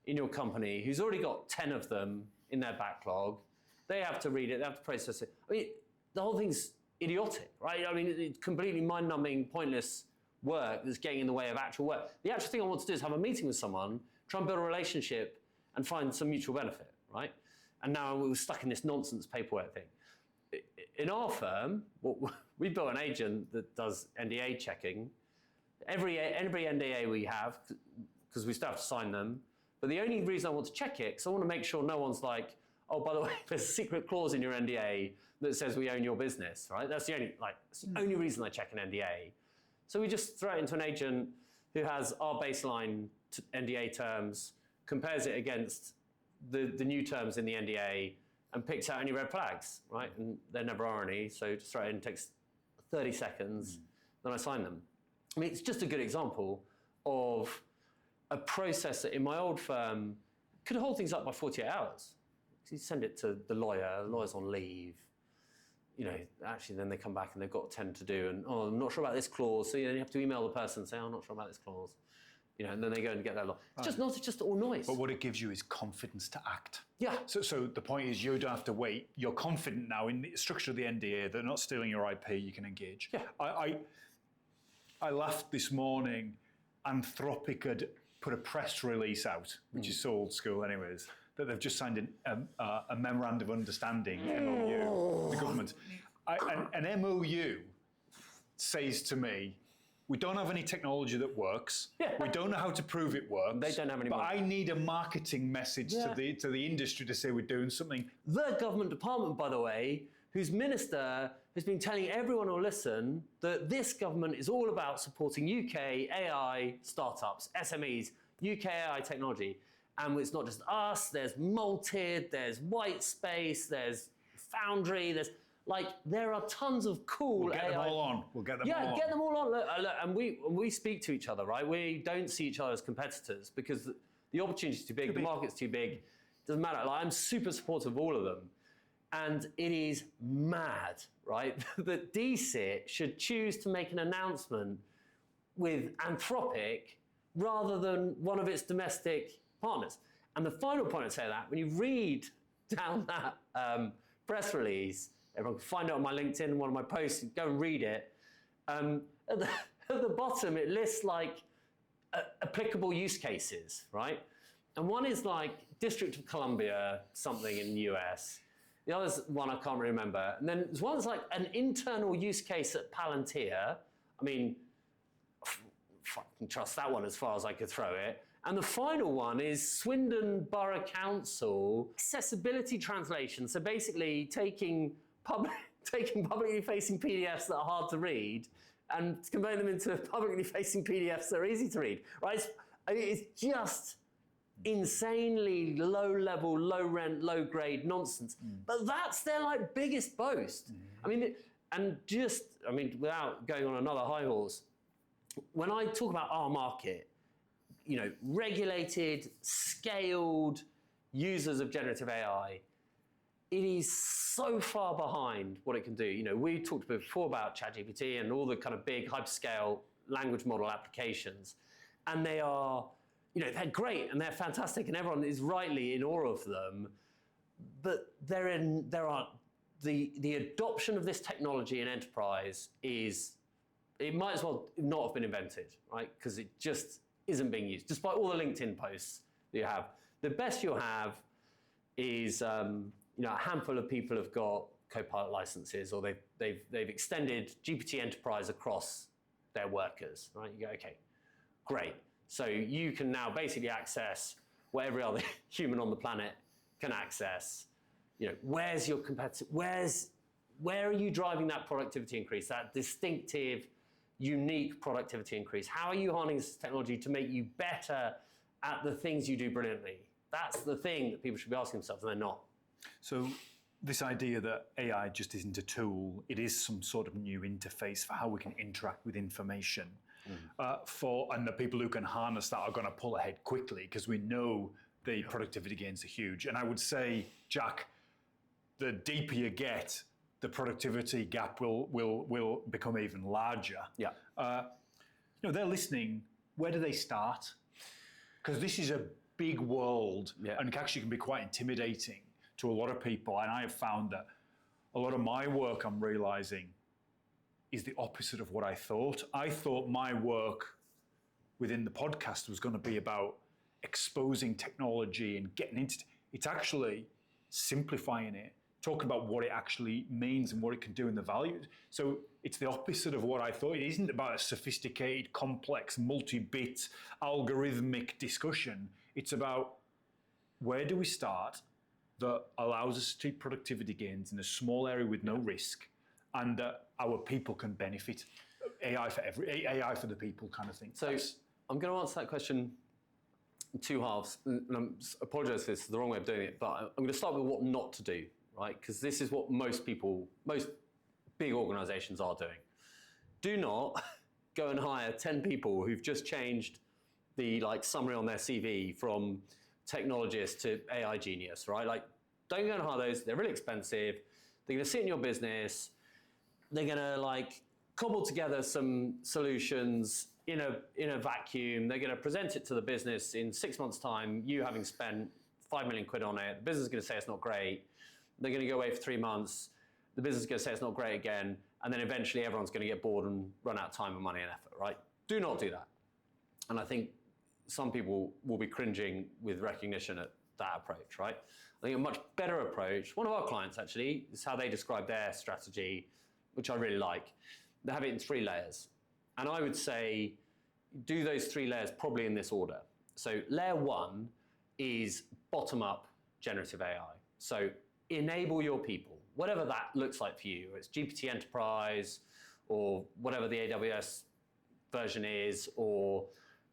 in your company who's already got 10 of them in their backlog. They have to read it, they have to process it. I mean, the whole thing's idiotic, right? I mean, it's completely mind-numbing, pointless work that's getting in the way of actual work. The actual thing I want to do is have a meeting with someone, try and build a relationship and find some mutual benefit, right? And now we're stuck in this nonsense paperwork thing. In our firm, we built an agent that does NDA checking. Every NDA we have, because we still have to sign them, but the only reason I want to check it, because I want to make sure no one's like, oh, by the way, there's a secret clause in your NDA that says we own your business, right? That's the only reason I check an NDA. So we just throw it into an agent who has our baseline NDA terms, compares it against the new terms in the NDA, and picks out any red flags, right? And there never are any, so just throw it in, it takes 30 seconds, then I sign them. I mean, it's just a good example of a process that in my old firm could hold things up by 48 hours. So you send it to the lawyer's on leave, actually then they come back and they've got 10 to do, and I'm not sure about this clause, so then you have to email the person and say, I'm not sure about this clause. And then they go and get their law. It's just all noise. But what it gives you is confidence to act. Yeah. So the point is, you don't have to wait. You're confident now in the structure of the NDA. They're not stealing your IP. You can engage. Yeah. I laughed this morning. Anthropic had put a press release out, which is so old school, anyways, that they've just signed a memorandum of understanding, MOU, the government. An MOU says to me, we don't have any technology that works. Yeah. We don't know how to prove it works. They don't have any But money. I need a marketing message Yeah. to the industry to say we're doing something. The government department, by the way, whose minister has been telling everyone who'll listen that this government is all about supporting UK AI startups, SMEs, UK AI technology. And it's not just us, there's Malted, there's Whitespace, there's Foundry, there are tons of cool We'll get AI. them all on. We'll get them all on. Yeah, get them all on. Look, and we speak to each other, right? We don't see each other as competitors because the opportunity's too big, the market's too big. Doesn't matter. I'm super supportive of all of them. And it is mad, right, that DSIT should choose to make an announcement with Anthropic rather than one of its domestic partners. And the final point I'd say that, when you read down that press release, everyone can find it on my LinkedIn, one of my posts, go and read it. At the bottom, it lists applicable use cases, right? And one is District of Columbia, something in the US. The other's one I can't really remember. And then there's one that's an internal use case at Palantir. I mean, I can trust that one as far as I could throw it. And the final one is Swindon Borough Council accessibility translation. So basically taking publicly facing PDFs that are hard to read and converting them into publicly facing PDFs that are easy to read. Right? It's just insanely low level, low rent, low grade nonsense. But that's their biggest boast. I mean, without going on another high horse, when I talk about our market, regulated, scaled users of generative AI, it is so far behind what it can do. We talked before about ChatGPT and all the kind of big hyperscale language model applications, and they are, they're great and they're fantastic, and everyone is rightly in awe of them. But the adoption of this technology in enterprise it might as well not have been invented, right? Because it just isn't being used, despite all the LinkedIn posts that you have. The best you'll have is a handful of people have got CoPilot licenses, or they've extended GPT Enterprise across their workers, right? You go, okay, great. So you can now basically access what every other human on the planet can access. Where's your competitive? Where are you driving that productivity increase? That distinctive, unique productivity increase? How are you harnessing this technology to make you better at the things you do brilliantly? That's the thing that people should be asking themselves, and they're not. So this idea that AI just isn't a tool, it is some sort of new interface for how we can interact with information. And the people who can harness that are going to pull ahead quickly, because we know the productivity gains are huge. And I would say, Jack, the deeper you get, the productivity gap will become even larger. Yeah. They're listening. Where do they start? Because this is a big world, and actually can be quite intimidating to a lot of people. And I have found that a lot of my work, I'm realizing, is the opposite of what I thought. I thought my work within the podcast was going to be about exposing technology and getting into it. It's actually simplifying it, talking about what it actually means and what it can do and the value. So it's the opposite of what I thought. It isn't about a sophisticated, complex, multi-bit, algorithmic discussion. It's about where do we start that allows us to achieve productivity gains in a small area with no risk, and that our people can benefit. AI for the people kind of thing. So I'm going to answer that question in two halves. And I apologise for this, it's the wrong way of doing it, but I'm going to start with what not to do, right? Because this is what most big organisations are doing. Do not go and hire 10 people who've just changed the summary on their CV from technologist to AI genius, right? Don't go and hire those. They're really expensive. They're going to sit in your business. They're going to cobble together some solutions in a vacuum. They're going to present it to the business in 6 months' time, you having spent 5 million quid on it. The business is going to say it's not great. They're going to go away for 3 months. The business is going to say it's not great again. And then eventually everyone's going to get bored and run out of time and money and effort, right? Do not do that. And I think some people will be cringing with recognition at that approach, right? I think a much better approach, one of our clients actually, is how they describe their strategy, which I really like. They have it in 3 layers. And I would say do those 3 layers probably in this order. So layer 1 is bottom-up generative AI. So enable your people, whatever that looks like for you, or it's GPT Enterprise, or whatever the AWS version is, or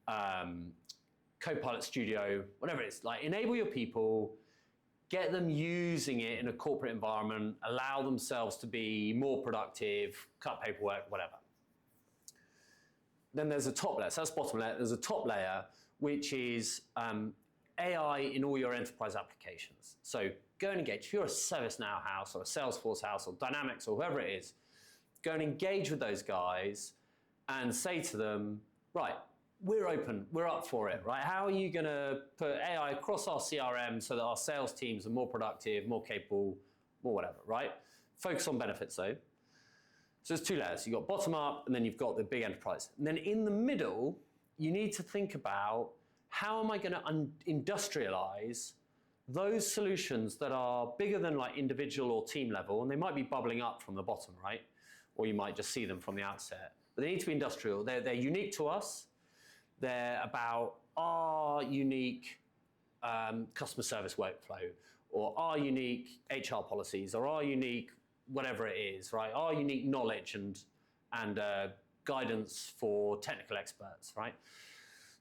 CoPilot Studio, whatever it is. Like, enable your people, get them using it in a corporate environment, allow themselves to be more productive, cut paperwork, whatever. Then there's a top layer, so that's bottom layer. There's a top layer, which is AI in all your enterprise applications. So go and engage. If you're a ServiceNow house or a Salesforce house or Dynamics or whoever it is, go and engage with those guys and say to them, right, we're open, we're up for it, right? How are you gonna put AI across our CRM so that our sales teams are more productive, more capable, more whatever, right? Focus on benefits though. So there's 2 layers. You've got bottom up and then you've got the big enterprise. And then in the middle, you need to think about how am I gonna industrialize those solutions that are bigger than like individual or team level, and they might be bubbling up from the bottom, right? Or you might just see them from the outset. But they need to be industrial. They're unique to us. They're about our unique customer service workflow, or our unique HR policies, or our unique whatever it is, right? Our unique knowledge and guidance for technical experts, right?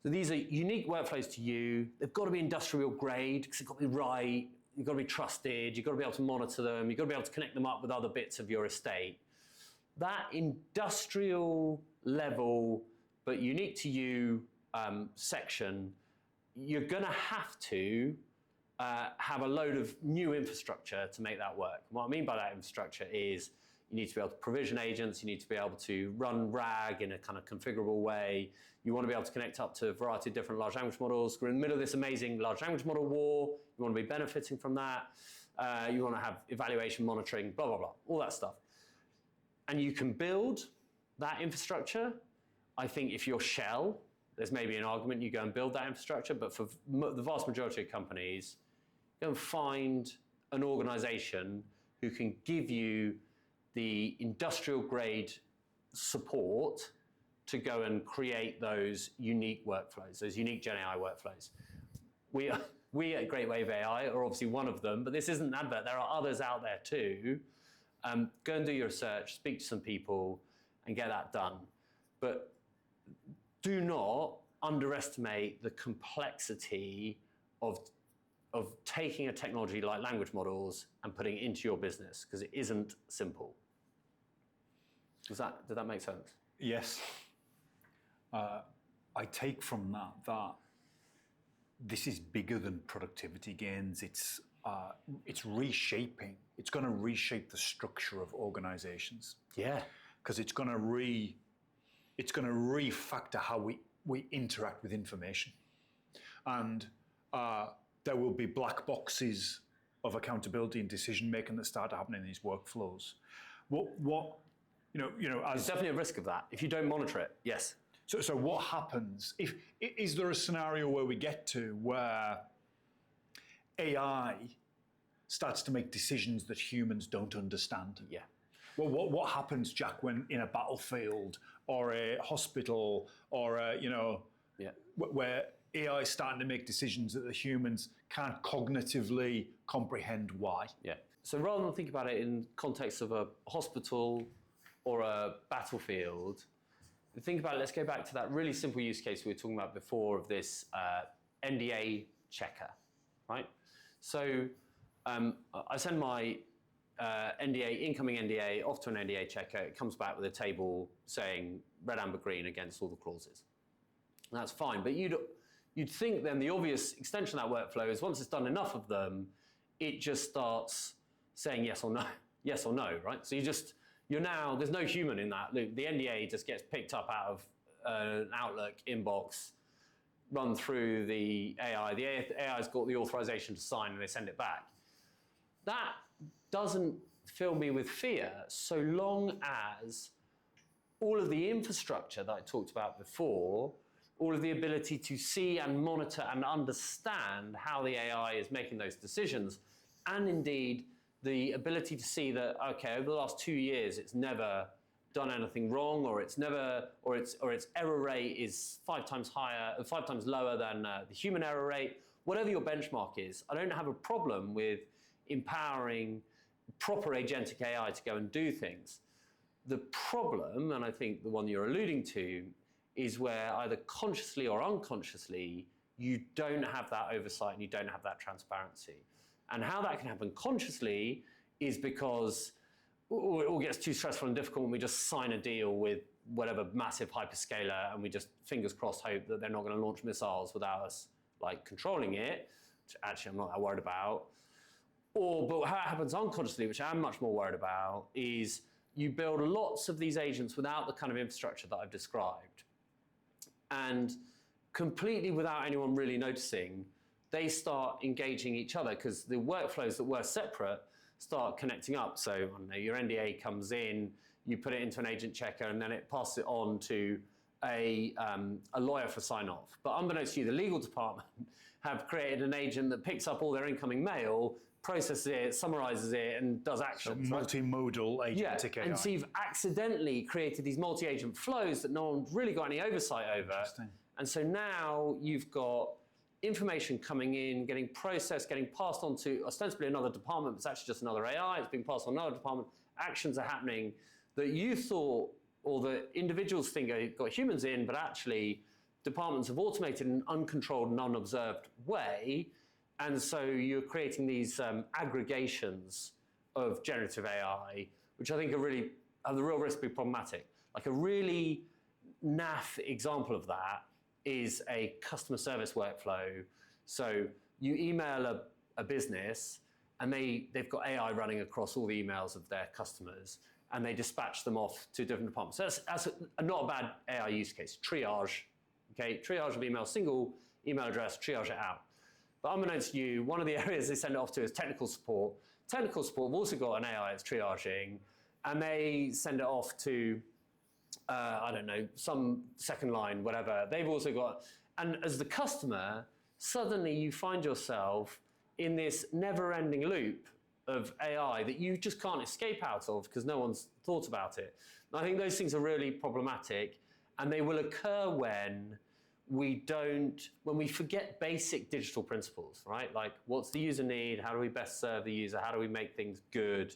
So these are unique workflows to you. They've got to be industrial grade because they've got to be right. You've got to be trusted. You've got to be able to monitor them. You've got to be able to connect them up with other bits of your estate. That industrial level, but unique to you section, you're going to have to have a load of new infrastructure to make that work. And what I mean by that infrastructure is you need to be able to provision agents, you need to be able to run RAG in a kind of configurable way. You want to be able to connect up to a variety of different large language models. We're in the middle of this amazing large language model war. You want to be benefiting from that. You want to have evaluation, monitoring, blah, blah, blah, all that stuff. And you can build that infrastructure. I think if you're Shell, there's maybe an argument you go and build that infrastructure, but for the vast majority of companies, go and find an organization who can give you the industrial grade support to go and create those unique workflows, those unique Gen AI workflows. We at Great Wave AI are obviously one of them, but this isn't an advert. There are others out there too. Go and do your research, speak to some people, and get that done. But do not underestimate the complexity of taking a technology like language models and putting it into your business, because it isn't simple. Did that make sense? Yes. I take from that this is bigger than productivity gains. It's reshaping. It's going to reshape the structure of organizations. Yeah. Because it's going to refactor how we interact with information. And there will be black boxes of accountability and decision making that start to happen in these workflows. There's definitely a risk of that if you don't monitor it. Yes. So what happens is there a scenario where we get to where AI starts to make decisions that humans don't understand? Yeah. Well, what happens, Jack, when in a battlefield or a hospital or where AI is starting to make decisions that the humans can't cognitively comprehend why? Yeah. So rather than think about it in context of a hospital or a battlefield, think about it, let's go back to that really simple use case we were talking about before of this NDA checker, right? So I send my incoming NDA off to an NDA checker. It comes back with a table saying red, amber, green against all the clauses. And that's fine, but you'd think then the obvious extension of that workflow is once it's done enough of them, it just starts saying yes or no, right? So there's no human in that loop. The NDA just gets picked up out of an Outlook inbox, run through the AI. The AI's got the authorization to sign and they send it back. That doesn't fill me with fear so long as all of the infrastructure that I talked about before, all of the ability to see and monitor and understand how the AI is making those decisions, and indeed the ability to see that, okay, over the last 2 years, it's never done anything wrong, or it's never, or its error rate is 5 times lower than the human error rate. Whatever your benchmark is, I don't have a problem with empowering proper agentic AI to go and do things. The problem, and I think the one you're alluding to, is where either consciously or unconsciously, you don't have that oversight and you don't have that transparency. And how that can happen consciously is because it all gets too stressful and difficult when we just sign a deal with whatever massive hyperscaler and we just, fingers crossed, hope that they're not going to launch missiles without us like controlling it, which actually I'm not that worried about. But how it happens unconsciously, which I'm much more worried about, is you build lots of these agents without the kind of infrastructure that I've described. And completely without anyone really noticing, they start engaging each other because the workflows that were separate start connecting up. So I don't know, your NDA comes in, you put it into an agent checker, and then it passes it on to a lawyer for sign-off. But unbeknownst to you, the legal department have created an agent that picks up all their incoming mail, processes it, summarizes it, and does actions. So multimodal agentic AI. And so you've accidentally created these multi-agent flows that no one's really got any oversight over. Interesting. And so now you've got information coming in, getting processed, getting passed on to ostensibly another department, but it's actually just another AI. It's being passed on another department. Actions are happening that you thought, or the individuals think got humans in, but actually departments have automated in an uncontrolled and unobserved way. And so you're creating these aggregations of generative AI, which I think are really, have the real risk to be problematic. Like a really naff example of that is a customer service workflow. So you email a business and they've got AI running across all the emails of their customers and they dispatch them off to different departments. So that's not a bad AI use case. Triage, okay? Triage of email, single email address, triage it out. But unbeknownst to you, one of the areas they send it off to is technical support. Technical support have also got an AI that's triaging, and they send it off to, I don't know, some second line, whatever. They've also got, and as the customer, suddenly you find yourself in this never-ending loop of AI that you just can't escape out of because no one's thought about it. And I think those things are really problematic, and they will occur when we forget basic digital principles, right? Like, what's the user need? How do we best serve the user? How do we make things good?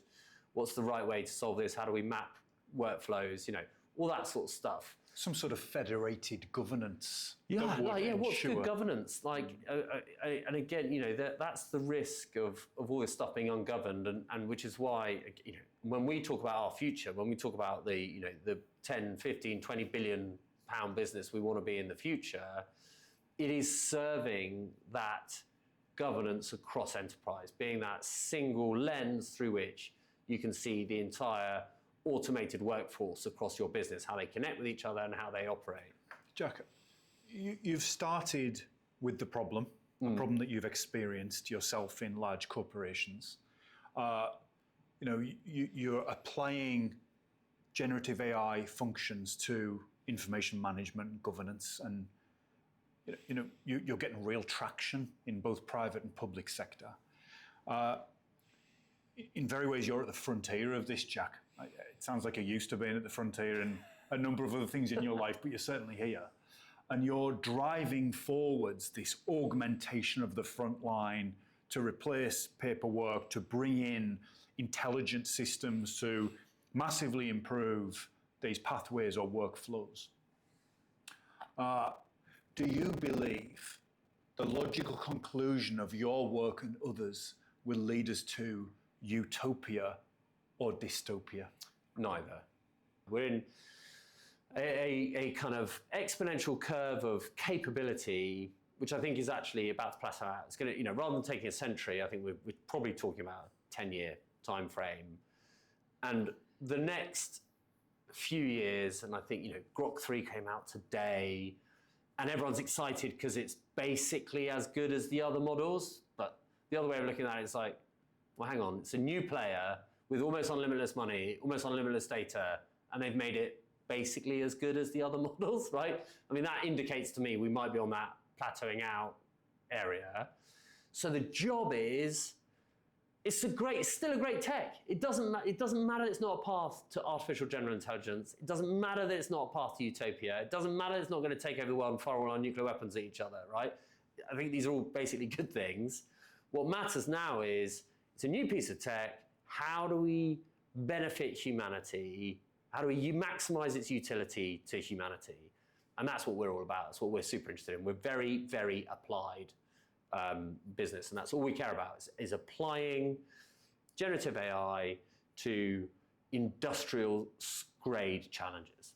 What's the right way to solve this? How do we map workflows? You know, all that sort of stuff. Some sort of federated governance. Yeah, what's good governance? Like, and again, you know, that's the risk of all this stuff being ungoverned, and which is why, you know, when we talk about our future, when we talk about the 10, 15, 20 billion pound business we want to be in the future, it is serving that governance across enterprise, being that single lens through which you can see the entire automated workforce across your business, how they connect with each other and how they operate. Jack, you've started with the problem, a problem that you've experienced yourself in large corporations. You know, you're applying generative AI functions to information management and governance, and you know, you're getting real traction in both private and public sector. In very ways, you're at the frontier of this, Jack. It sounds like you're used to being at the frontier and a number of other things in your life, but you're certainly here. And you're driving forwards this augmentation of the front line to replace paperwork, to bring in intelligent systems to massively improve these pathways or workflows. Do you believe the logical conclusion of your work and others will lead us to utopia or dystopia? Neither. We're in a kind of exponential curve of capability, which I think is actually about to plateau out. It's going to, you know, rather than taking a century, I think we're probably talking about a 10-year time frame. And the next few years, and I think, you know, Grok 3 came out today, and everyone's excited because it's basically as good as the other models. But the other way of looking at it is like, well, hang on, it's a new player with almost unlimited money, almost unlimited data, and they've made it basically as good as the other models, right? I mean, that indicates to me we might be on that plateauing out area. So the job is it's still a great tech. It doesn't matter that it's not a path to artificial general intelligence. It doesn't matter that it's not a path to utopia. It doesn't matter that it's not going to take over the world and fire all our nuclear weapons at each other, right? I think these are all basically good things. What matters now is it's a new piece of tech. How do we benefit humanity? How do we maximize its utility to humanity? And that's what we're all about. That's what we're super interested in. We're very, very applied business, and that's all we care about is applying generative AI to industrial grade challenges.